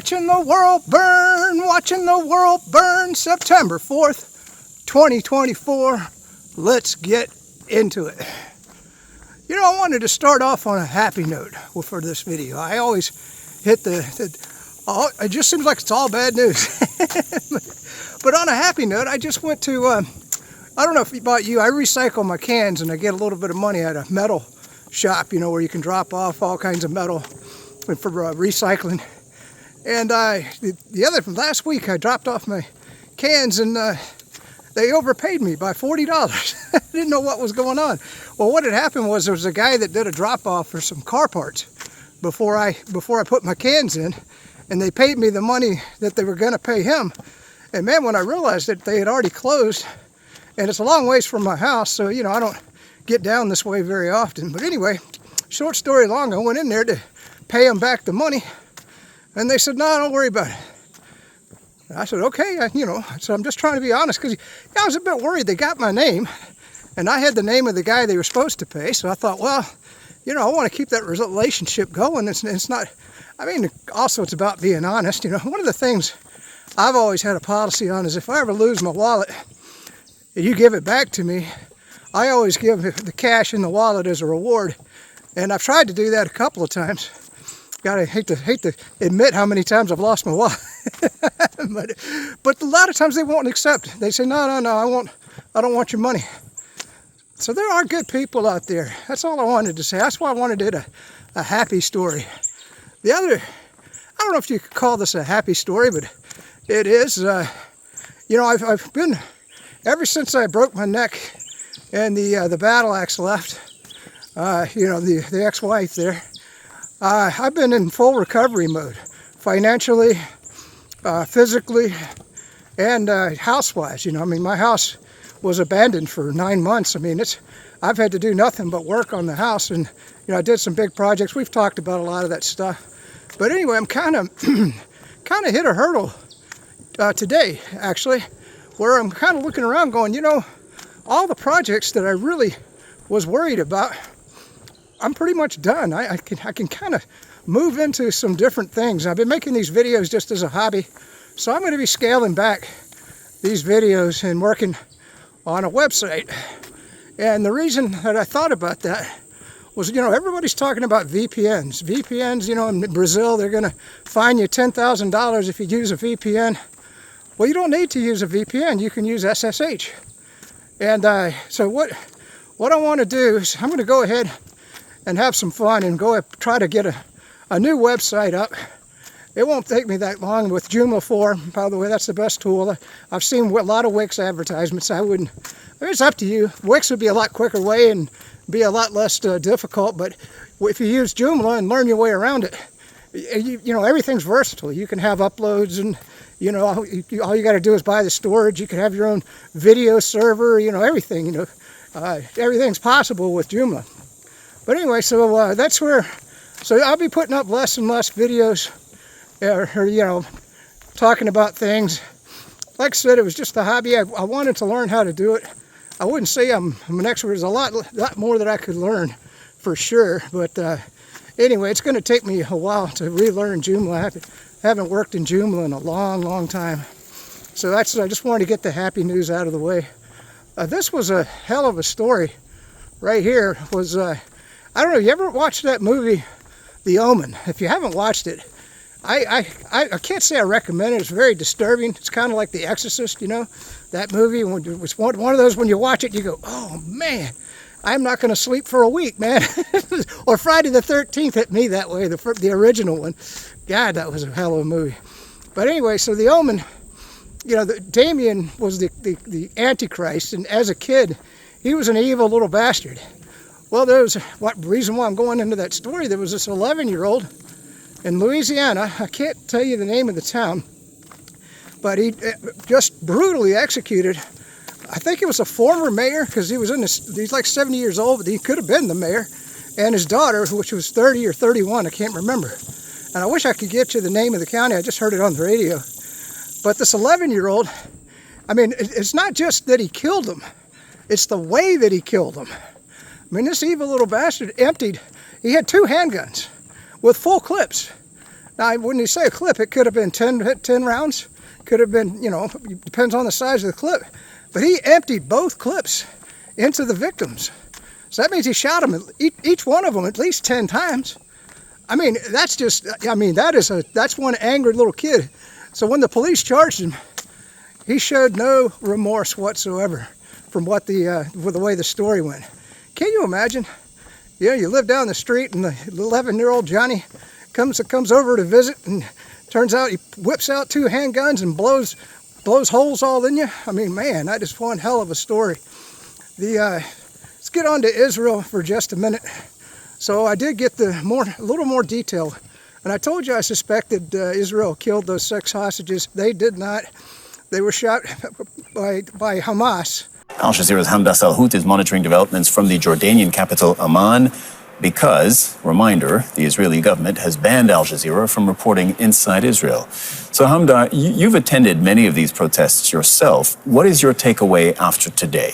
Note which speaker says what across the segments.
Speaker 1: Watching the world burn, September 4th, 2024. Let's get into it. You know, I wanted to start off on a happy note for this video. I always hit it just seems like it's all bad news. But on a happy note, I just went to, I don't know if about you, I recycle my cans and I get a little bit of money at a metal shop, you know, where you can drop off all kinds of metal for recycling. And from last week, I dropped off my cans and they overpaid me by $40. I didn't know what was going on. Well, what had happened was there was a guy that did a drop-off for some car parts before I put my cans in, and they paid me the money that they were going to pay him. And man, when I realized that they had already closed, and it's a long ways from my house, so you know I don't get down this way very often. But anyway, short story long, I went in there to pay them back the money, and they said, "No, don't worry about it." I said, "Okay, so I'm just trying to be honest, because I was a bit worried. They got my name, and I had the name of the guy they were supposed to pay, so I thought, well, I want to keep that relationship going. It's not, also it's about being honest. One of the things I've always had a policy on is if I ever lose my wallet, and you give it back to me, I always give the cash in the wallet as a reward, and I've tried to do that a couple of times. I hate to admit how many times I've lost my wallet, but a lot of times they won't accept. They say, no, I don't want your money. So there are good people out there. That's all I wanted to say. That's why I wanted it a happy story. The other, I don't know if you could call this a happy story, but it is. I've been, ever since I broke my neck and the battle axe left, the ex-wife there, I've been in full recovery mode, financially, physically, and house-wise. My house was abandoned for 9 months. I've had to do nothing but work on the house, and I did some big projects. We've talked about a lot of that stuff. But anyway, I'm kind of hit a hurdle today, actually, where I'm kind of looking around going, all the projects that I really was worried about, I'm pretty much done. I can kind of move into some different things. I've been making these videos just as a hobby, so I'm going to be scaling back these videos and working on a website. And the reason that I thought about that was, everybody's talking about VPNs. VPNs, in Brazil, they're going to fine you $10,000 if you use a VPN. Well, you don't need to use a VPN. You can use SSH. And so what I want to do is I'm going to go ahead and have some fun and go try to get a new website up. It won't take me that long with Joomla 4. By the way, that's the best tool. I've seen a lot of Wix advertisements. It's up to you. Wix would be a lot quicker way and be a lot less difficult, but if you use Joomla and learn your way around it, everything's versatile. You can have uploads, and all you got to do is buy the storage. You can have your own video server, everything. Everything's possible with Joomla. But anyway, so that's where, so I'll be putting up less and less videos, talking about things. Like I said, it was just a hobby. I wanted to learn how to do it. I wouldn't say I'm an expert. There's a lot more that I could learn, for sure. But anyway, it's going to take me a while to relearn Joomla. I haven't worked in Joomla in a long, long time. So I just wanted to get the happy news out of the way. This was a hell of a story. Right here was, I don't know, you ever watched that movie, The Omen? If you haven't watched it, I can't say I recommend it. It's very disturbing. It's kind of like The Exorcist, that movie. It's one of those, when you watch it, you go, oh man, I'm not going to sleep for a week, man. Or Friday the 13th hit me that way, the original one. God, that was a hell of a movie. But anyway, so The Omen, Damien was the Antichrist, and as a kid, he was an evil little bastard. Well, there's reason why I'm going into that story. There was this 11-year-old in Louisiana. I can't tell you the name of the town, but he just brutally executed, I think it was a former mayor, because he's like 70 years old, but he could have been the mayor, and his daughter, which was 30 or 31, I can't remember. And I wish I could get you the name of the county. I just heard it on the radio. But this 11-year-old, it's not just that he killed them, it's the way that he killed them. This evil little bastard he had 2 handguns with full clips. Now, when you say a clip, it could have been 10 rounds. Could have been, depends on the size of the clip. But he emptied both clips into the victims. So that means he shot them, each one of them, at least 10 times. I mean, that's one angry little kid. So when the police charged him, he showed no remorse whatsoever from with the way the story went. Can you imagine? You live down the street and the 11-year-old Johnny comes over to visit, and turns out he whips out 2 handguns and blows holes all in you. I mean, man, that is one hell of a story. Let's get on to Israel for just a minute. So I did get a little more detail, and I told you I suspected Israel killed those 6 hostages. They did not. They were shot by Hamas.
Speaker 2: Al Jazeera's Hamda Salhout is monitoring developments from the Jordanian capital Amman because, reminder, the Israeli government has banned Al Jazeera from reporting inside Israel. So Hamda, you've attended many of these protests yourself. What is your takeaway after today?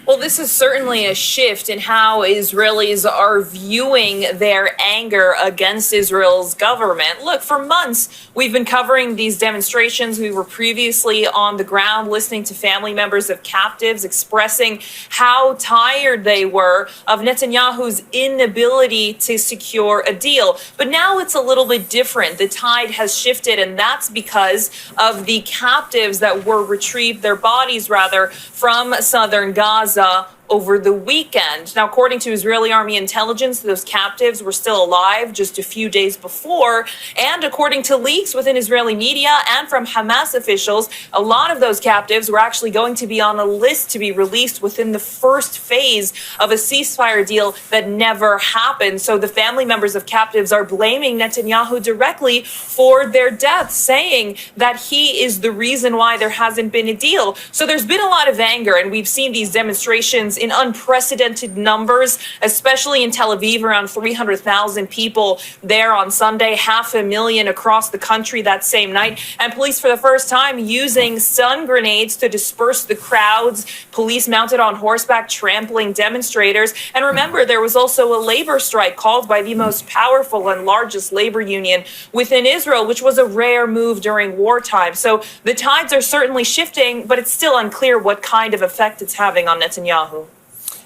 Speaker 3: Well, this is certainly a shift in how Israelis are viewing their anger against Israel's government. Look, for months, we've been covering these demonstrations. We were previously on the ground listening to family members of captives expressing how tired they were of Netanyahu's inability to secure a deal. But now it's a little bit different. The tide has shifted, and that's because of the captives that were retrieved, their bodies rather, from southern Gaza over the weekend. Now, according to Israeli army intelligence, those captives were still alive just a few days before. And according to leaks within Israeli media and from Hamas officials, a lot of those captives were actually going to be on a list to be released within the first phase of a ceasefire deal that never happened. So the family members of captives are blaming Netanyahu directly for their deaths, saying that he is the reason why there hasn't been a deal. So there's been a lot of anger, and we've seen these demonstrations in unprecedented numbers, especially in Tel Aviv, around 300,000 people there on Sunday, 500,000 across the country that same night. And police, for the first time, using stun grenades to disperse the crowds, police mounted on horseback trampling demonstrators. And remember, there was also a labor strike called by the most powerful and largest labor union within Israel, which was a rare move during wartime. So the tides are certainly shifting, but it's still unclear what kind of effect it's having on Netanyahu.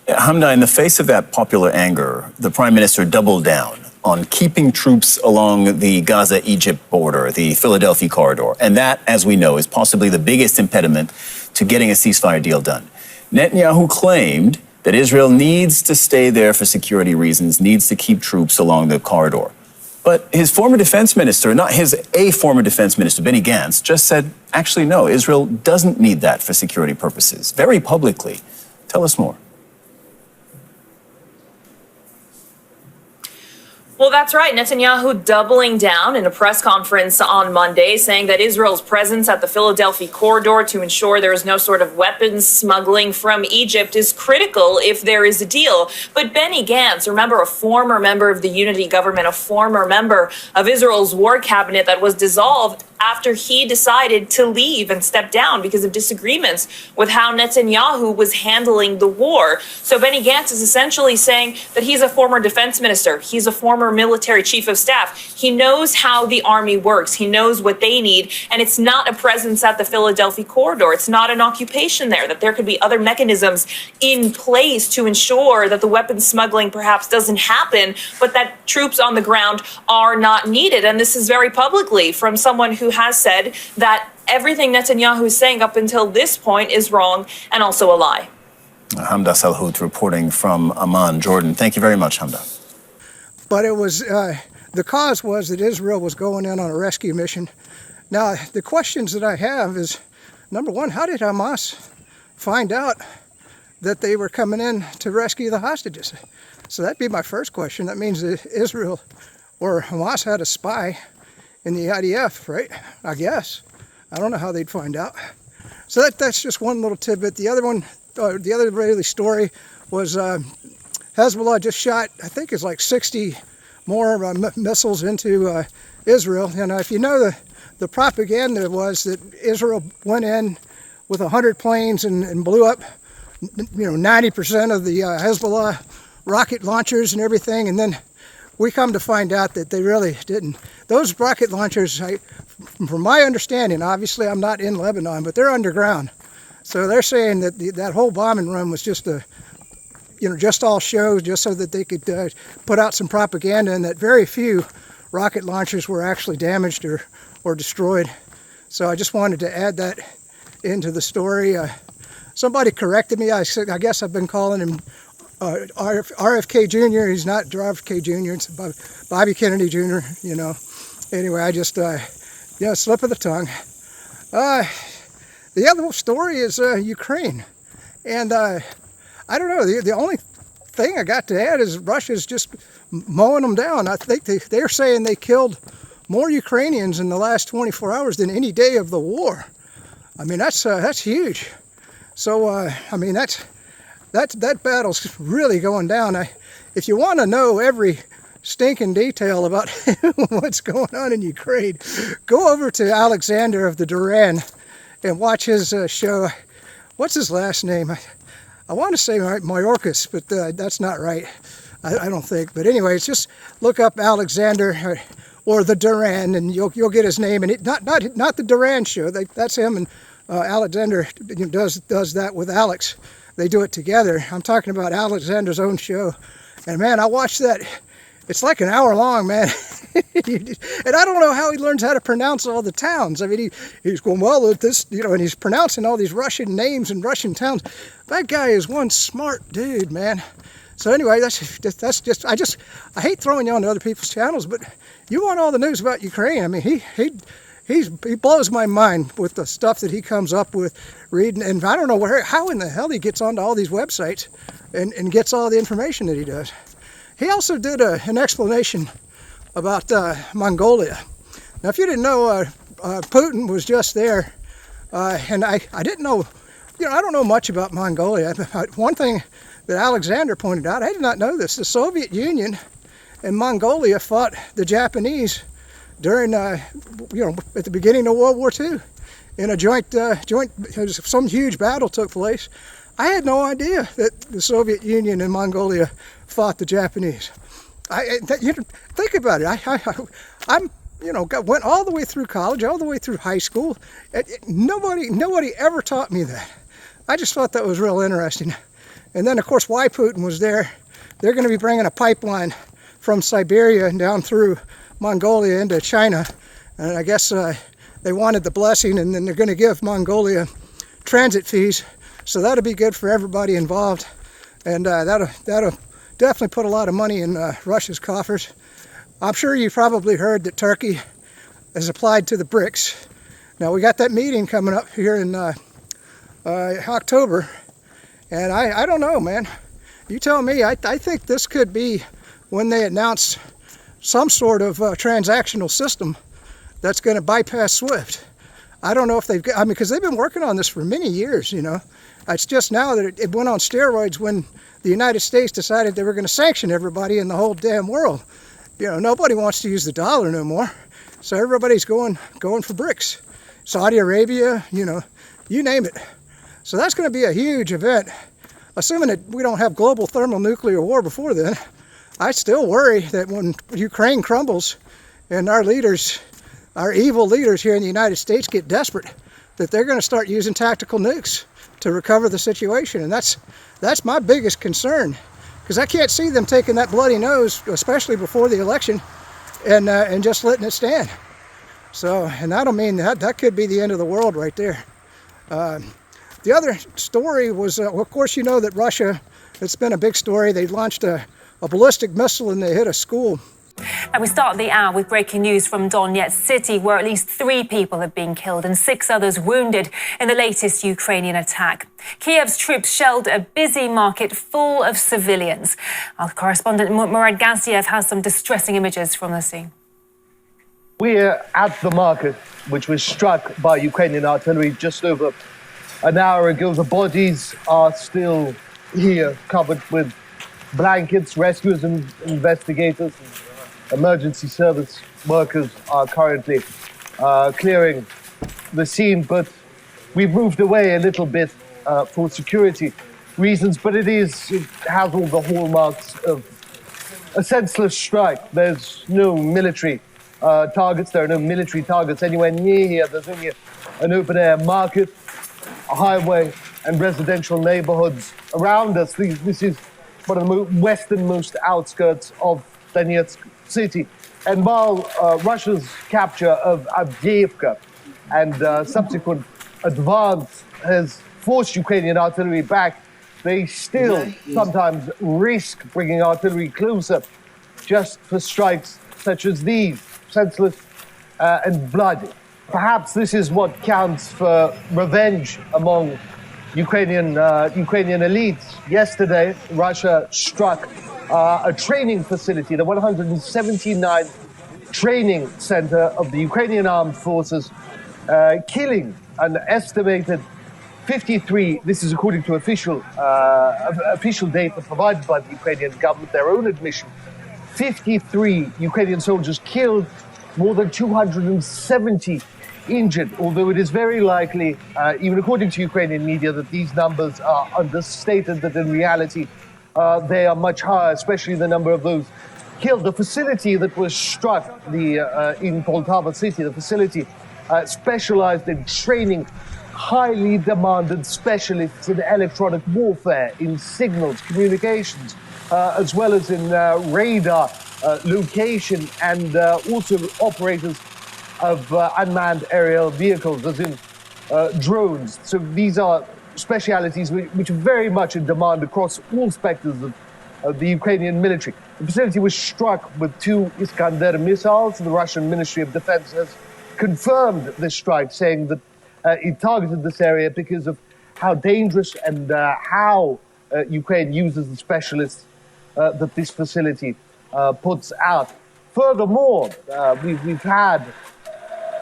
Speaker 2: Hamda, in the face of that popular anger, the Prime Minister doubled down on keeping troops along the Gaza-Egypt border, the Philadelphia corridor. And that, as we know, is possibly the biggest impediment to getting a ceasefire deal done. Netanyahu claimed that Israel needs to stay there for security reasons, needs to keep troops along the corridor. But his former defense minister, a former defense minister, Benny Gantz, just said, actually, no, Israel doesn't need that for security purposes, very publicly. Tell us more.
Speaker 3: Well, that's right. Netanyahu doubling down in a press conference on Monday, saying that Israel's presence at the Philadelphia corridor to ensure there is no sort of weapons smuggling from Egypt is critical if there is a deal. But Benny Gantz, remember, a former member of the unity government, a former member of Israel's war cabinet that was dissolved after he decided to leave and step down because of disagreements with how Netanyahu was handling the war. So Benny Gantz is essentially saying that he's a former defense minister. He's a former military chief of staff. He knows how the army works. He knows what they need. And it's not a presence at the Philadelphia corridor. It's not an occupation there, that there could be other mechanisms in place to ensure that the weapons smuggling perhaps doesn't happen, but that troops on the ground are not needed. And this is very publicly from someone who has said that everything Netanyahu is saying up until this point is wrong and also a lie.
Speaker 2: Hamda Salhout reporting from Amman, Jordan. Thank you very much, Hamda.
Speaker 1: But it was, the cause was that Israel was going in on a rescue mission. Now, the questions that I have is, number one, how did Hamas find out that they were coming in to rescue the hostages? So that'd be my first question. That means that Israel or Hamas had a spy in the IDF, right? I guess. I don't know how they'd find out. So that's just one little tidbit. The other one, the other Israeli story was Hezbollah just shot, I think it's like 60 more missiles into Israel. And if you know, the propaganda was that Israel went in with 100 planes and blew up, 90% of the Hezbollah rocket launchers and everything, and then we come to find out that they really didn't. Those rocket launchers, from my understanding, obviously I'm not in Lebanon, but they're underground. So they're saying that that whole bombing run was just just all shows, just so that they could put out some propaganda, and that very few rocket launchers were actually damaged or destroyed. So I just wanted to add that into the story. Somebody corrected me. I guess I've been calling him RFK Jr. He's not RFK Jr. It's Bobby Kennedy Jr. Anyway, I just slip of the tongue. The other story is Ukraine, and I don't know. The only thing I got to add is Russia's just mowing them down. I think they're saying they killed more Ukrainians in the last 24 hours than any day of the war. I mean, that's huge. So I mean, that battle's really going down. If you want to know every stinking detail about what's going on in Ukraine, go over to Alexander of the Duran and watch his show. What's his last name? I want to say Mayorkas, but that's not right. I don't think. But anyways, just look up Alexander or the Duran, and you'll get his name. And not the Duran show. That's him, and Alexander does that with Alex. They do it together. I'm talking about Alexander's own show, and man, I watched that. It's like an hour long, man. And I don't know how he learns how to pronounce all the towns. I mean, he's going, well, at this, and he's pronouncing all these Russian names and Russian towns. That guy is one smart dude, man. So anyway, that's just, I hate throwing you on to other people's channels, but you want all the news about Ukraine. I mean, he blows my mind with the stuff that he comes up with reading, and I don't know how in the hell he gets onto all these websites and gets all the information that he does. He also did an explanation about Mongolia. Now, if you didn't know, Putin was just there, and I didn't know, I don't know much about Mongolia. One thing that Alexander pointed out, I did not know this, the Soviet Union and Mongolia fought the Japanese during, at the beginning of World War II, in a joint, some huge battle took place. I had no idea that the Soviet Union and Mongolia fought the Japanese. Think about it. I'm went all the way through college, all the way through high school. Nobody ever taught me that. I just thought that was real interesting. And then, of course, why Putin was there. They're going to be bringing a pipeline from Siberia and down through Mongolia into China. And I guess they wanted the blessing, and then they're going to give Mongolia transit fees. So that'll be good for everybody involved. And that'll definitely put a lot of money in Russia's coffers. I'm sure you probably heard that Turkey has applied to the BRICS. Now, we got that meeting coming up here in October. And I don't know, man. You tell me. I think this could be when they announce some sort of transactional system that's going to bypass SWIFT. I don't know if because they've been working on this for many years, It's just now that it went on steroids when the United States decided they were going to sanction everybody in the whole damn world. Nobody wants to use the dollar no more. So everybody's going for BRICS. Saudi Arabia, you name it. So that's going to be a huge event. Assuming that we don't have global thermonuclear war before then, I still worry that when Ukraine crumbles and our evil leaders here in the United States get desperate, that they're going to start using tactical nukes to recover the situation. And that's my biggest concern, because I can't see them taking that bloody nose, especially before the election, and just letting it stand. So, and that'll mean that could be the end of the world right there. The other story was, of course, that Russia, it's been a big story. They launched a ballistic missile and they hit a school.
Speaker 4: And we start the hour with breaking news from Donetsk City, where at least 3 people have been killed and 6 others wounded in the latest Ukrainian attack. Kiev's troops shelled a busy market full of civilians. Our correspondent Murad Gaziev has some distressing images from the scene.
Speaker 5: We're at the market, which was struck by Ukrainian artillery just over an hour ago. The bodies are still here, covered with blankets. Rescuers and investigators and emergency service workers are currently clearing the scene, but we've moved away a little bit for security reasons, but it has all the hallmarks of a senseless strike. There's no military targets. There are no military targets anywhere near here. There's only an open-air market, a highway, and residential neighborhoods around us. This is one of the westernmost outskirts of Donetsk city. And while Russia's capture of Avdiivka and subsequent advance has forced Ukrainian artillery back, they still sometimes risk bringing artillery closer just for strikes such as these, senseless and bloody. Perhaps this is what counts for revenge among Ukrainian elites. Yesterday, Russia struck a training facility, the 179th training center of the Ukrainian armed forces, killing an estimated 53, this is according to official data provided by the Ukrainian government, their own admission, 53 Ukrainian soldiers killed, more than 270 injured, although it is very likely, even according to Ukrainian media, that these numbers are understated, that in reality they are much higher, especially the number of those killed. The facility that was struck in Poltava city, the facility specialized in training highly demanded specialists in electronic warfare, in signals, communications, as well as in radar location, and also operators of unmanned aerial vehicles, as in drones. So these are specialities which are very much in demand across all specters of the Ukrainian military. The facility was struck with 2 Iskander missiles. The Russian Ministry of Defense has confirmed this strike, saying that it targeted this area because of how dangerous and how Ukraine uses the specialists that this facility puts out. Furthermore, we've had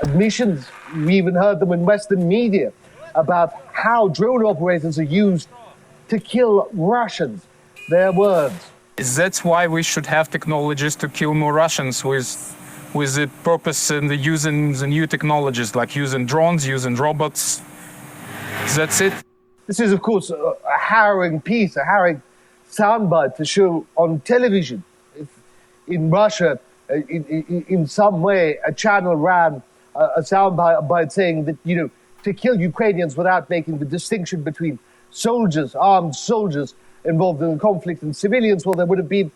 Speaker 5: admissions, we even heard them in Western media, about how drone operators are used to kill Russians. Their words.
Speaker 6: That's why we should have technologies to kill more Russians with the purpose and the using the new technologies, like using drones, using robots. That's it.
Speaker 5: This is, of course, a harrowing piece, a harrowing soundbite to show on television. If in Russia, in some way, a channel ran a soundbite saying that, to kill Ukrainians without making the distinction between soldiers, armed soldiers involved in the conflict, and civilians, well, there would have been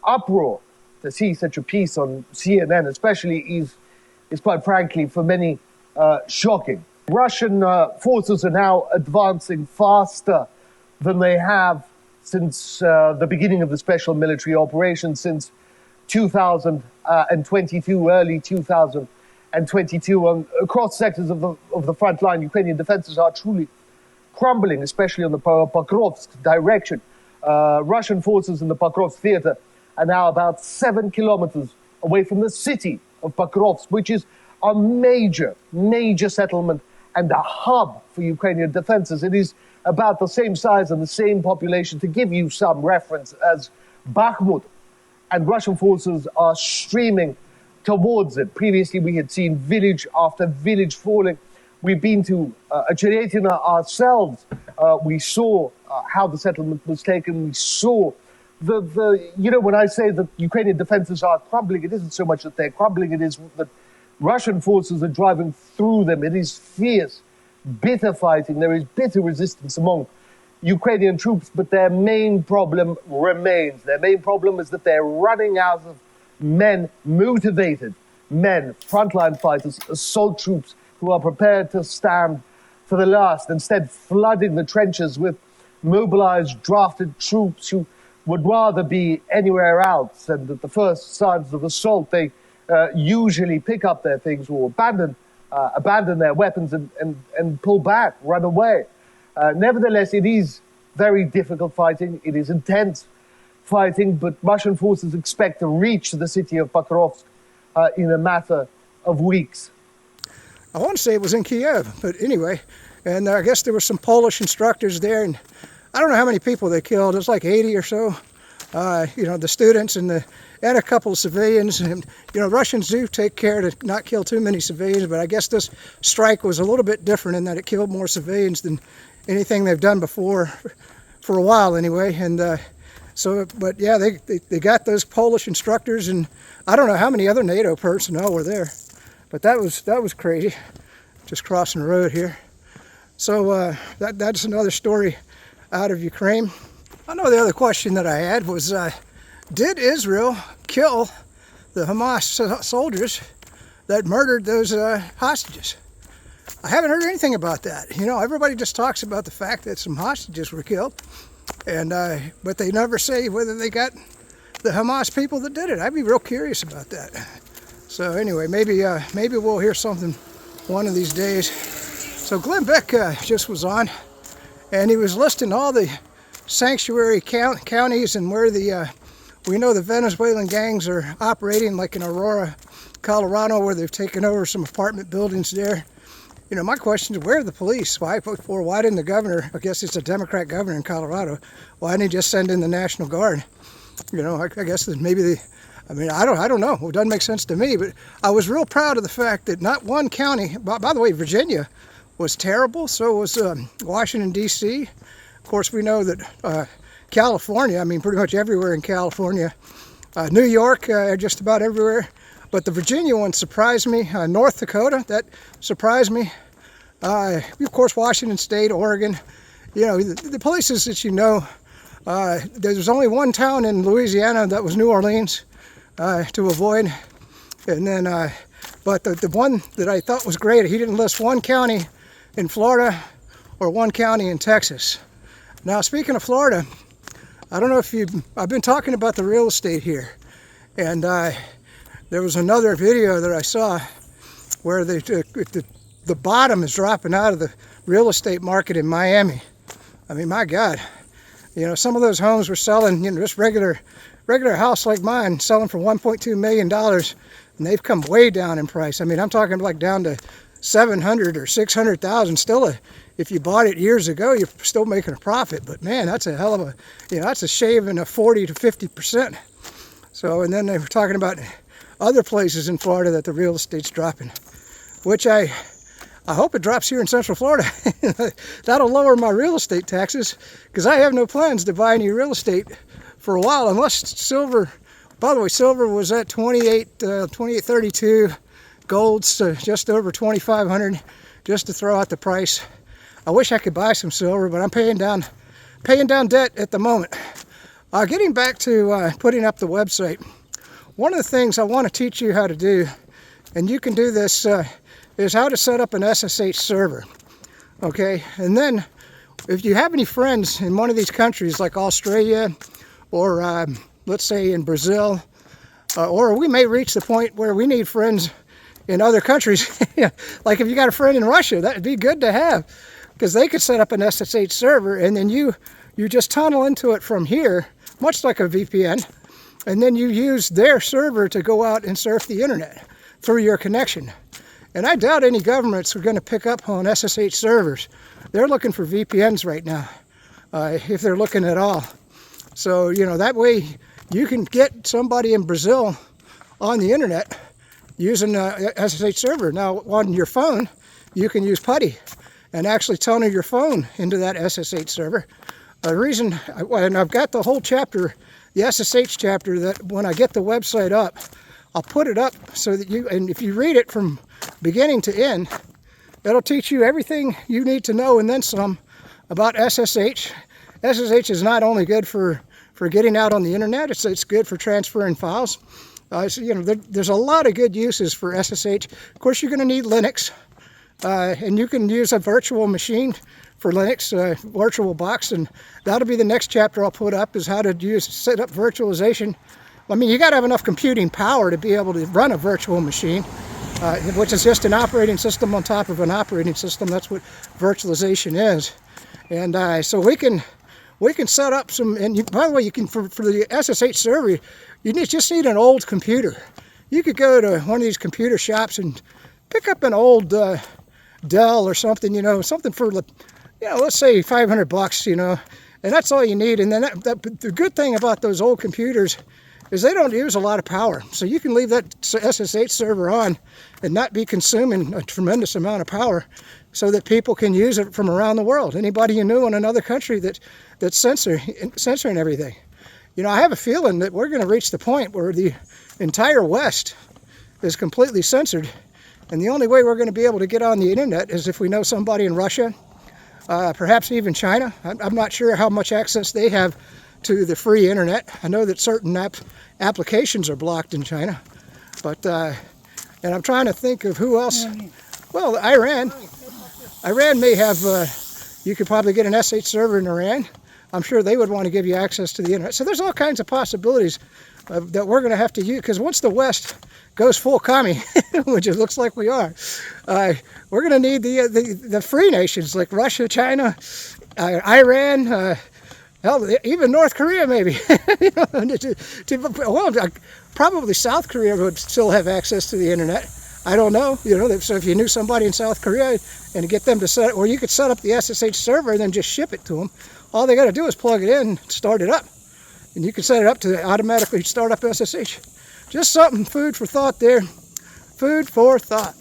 Speaker 5: uproar. To see such a piece on CNN, especially, is quite frankly, for many, shocking. Russian forces are now advancing faster than they have since the beginning of the special military operation, since 2022, early 2022. Across sectors of the front line, Ukrainian defenses are truly crumbling, especially on the Pokrovsk direction. Russian forces in the Pokrovsk theater are now about 7 kilometers away from the city of Pokrovsk, which is a major settlement and a hub for Ukrainian defenses. It is about the same size and the same population, to give you some reference, as Bakhmut, and Russian forces are streaming towards it. Previously, we had seen village after village falling. We've been to Cheretina ourselves. We saw how the settlement was taken. We saw when I say that Ukrainian defenses are crumbling, it isn't so much that they're crumbling, it is that Russian forces are driving through them. It is fierce, bitter fighting. There is bitter resistance among Ukrainian troops, but their main problem remains. Their main problem is that they're running out of men, motivated men, frontline fighters, assault troops who are prepared to stand for the last, instead flooding the trenches with mobilized, drafted troops who would rather be anywhere else, and at the first signs of assault, they usually pick up their things or abandon their weapons and pull back, run away. Nevertheless, it is very difficult fighting. It is intense fighting, but Russian forces expect to reach the city of Pokrovsk in a matter of weeks.
Speaker 1: I want to say it was in Kiev, but anyway, and I guess there were some Polish instructors there, and I don't know how many people they killed. It was like 80 or so. The students and a couple of civilians. And Russians do take care to not kill too many civilians, but I guess this strike was a little bit different in that it killed more civilians than anything they've done before for a while anyway. And so, but yeah, they got those Polish instructors, and I don't know how many other NATO personnel were there, but that was crazy. Just crossing the road here. So that's another story out of Ukraine. I know the other question that I had was, did Israel kill the Hamas soldiers that murdered those hostages? I haven't heard anything about that. You know, everybody just talks about the fact that some hostages were killed, and but they never say whether they got the Hamas people that did it. I'd be real curious about that. So anyway, maybe we'll hear something one of these days. So Glenn Beck just was on, and he was listing all the sanctuary counties and where we know the Venezuelan gangs are operating, like in Aurora, Colorado, where they've taken over some apartment buildings there. You know, my question is, where are the police? Why didn't the governor, I guess it's a Democrat governor in Colorado, why didn't he just send in the National Guard? You know, I guess that maybe I don't know. It doesn't make sense to me, but I was real proud of the fact that not one county, by the way, Virginia was terrible, so was Washington, D.C. Of course, we know that California, I mean, pretty much everywhere in California, New York, just about everywhere. But the Virginia one surprised me. North Dakota, that surprised me. Of course, Washington State, Oregon. You know, the places that you know. There's only one town in Louisiana that was New Orleans to avoid. And then, but the one that I thought was great, he didn't list one county in Florida or one county in Texas. Now, speaking of Florida, I don't know if I've been talking about the real estate here. And there was another video that I saw where the bottom is dropping out of the real estate market in Miami. I mean, my God, you know, some of those homes were selling, you know, just regular house like mine, selling for $1.2 million, and they've come way down in price. I mean, I'm talking like down to $700,000 or $600,000. Still, if you bought it years ago, you're still making a profit. But man, that's a hell of a, you know, that's a shaving of 40 to 50%. So, and then they were talking about other places in Florida that the real estate's dropping, which I hope it drops here in Central Florida. That'll lower my real estate taxes, because I have no plans to buy any real estate for a while, unless silver. By the way, silver was at 28.32. Gold's just over 2,500, just to throw out the price. I wish I could buy some silver, but I'm paying down debt at the moment. Getting back to putting up the website, one of the things I want to teach you how to do, and you can do this, is how to set up an SSH server. Okay, and then if you have any friends in one of these countries like Australia, or let's say in Brazil, or we may reach the point where we need friends in other countries. Like if you got a friend in Russia, that'd be good to have, because they could set up an SSH server, and then you just tunnel into it from here, much like a VPN, and then you use their server to go out and surf the internet through your connection. And I doubt any governments are going to pick up on SSH servers. They're looking for VPNs right now, if they're looking at all. So, you know, that way you can get somebody in Brazil on the internet using a SSH server. Now, on your phone, you can use PuTTY and actually tunnel your phone into that SSH server. The reason, and I've got the whole chapter, the SSH chapter, that when I get the website up, I'll put it up so that and if you read it from beginning to end, it'll teach you everything you need to know and then some about SSH. SSH is not only good for getting out on the internet, it's good for transferring files. So, you know, there's a lot of good uses for SSH. Of course, you're going to need Linux, and you can use a virtual machine for Linux, VirtualBox, and that'll be the next chapter I'll put up, is how to set up virtualization. I mean, you got to have enough computing power to be able to run a virtual machine, which is just an operating system on top of an operating system. That's what virtualization is. And so we can set up some, and by the way, you can, for the SSH server, you just need an old computer. You could go to one of these computer shops and pick up an old Dell or something, you know, something for, you know, let's say $500, you know, and that's all you need. And then the good thing about those old computers is they don't use a lot of power. So you can leave that SSH server on and not be consuming a tremendous amount of power so that people can use it from around the world. Anybody you knew in another country that's censoring everything. You know, I have a feeling that we're going to reach the point where the entire West is completely censored. And the only way we're going to be able to get on the internet is if we know somebody in Russia, perhaps even China. I'm not sure how much access they have to the free internet. I know that certain applications are blocked in China, but and I'm trying to think of who else. Well, Iran may have. You could probably get an SSH server in Iran. I'm sure they would want to give you access to the internet. So there's all kinds of possibilities that we're going to have to use, because once the West goes full commie, which it looks like we are, we're going to need the free nations like Russia, China, Iran. Hell, even North Korea, maybe. You know, well, probably South Korea would still have access to the internet. I don't know. You know, so if you knew somebody in South Korea and to get them to set it, or you could set up the SSH server and then just ship it to them. All they got to do is plug it in, start it up, and you can set it up to automatically start up SSH. Just something, food for thought there. Food for thought.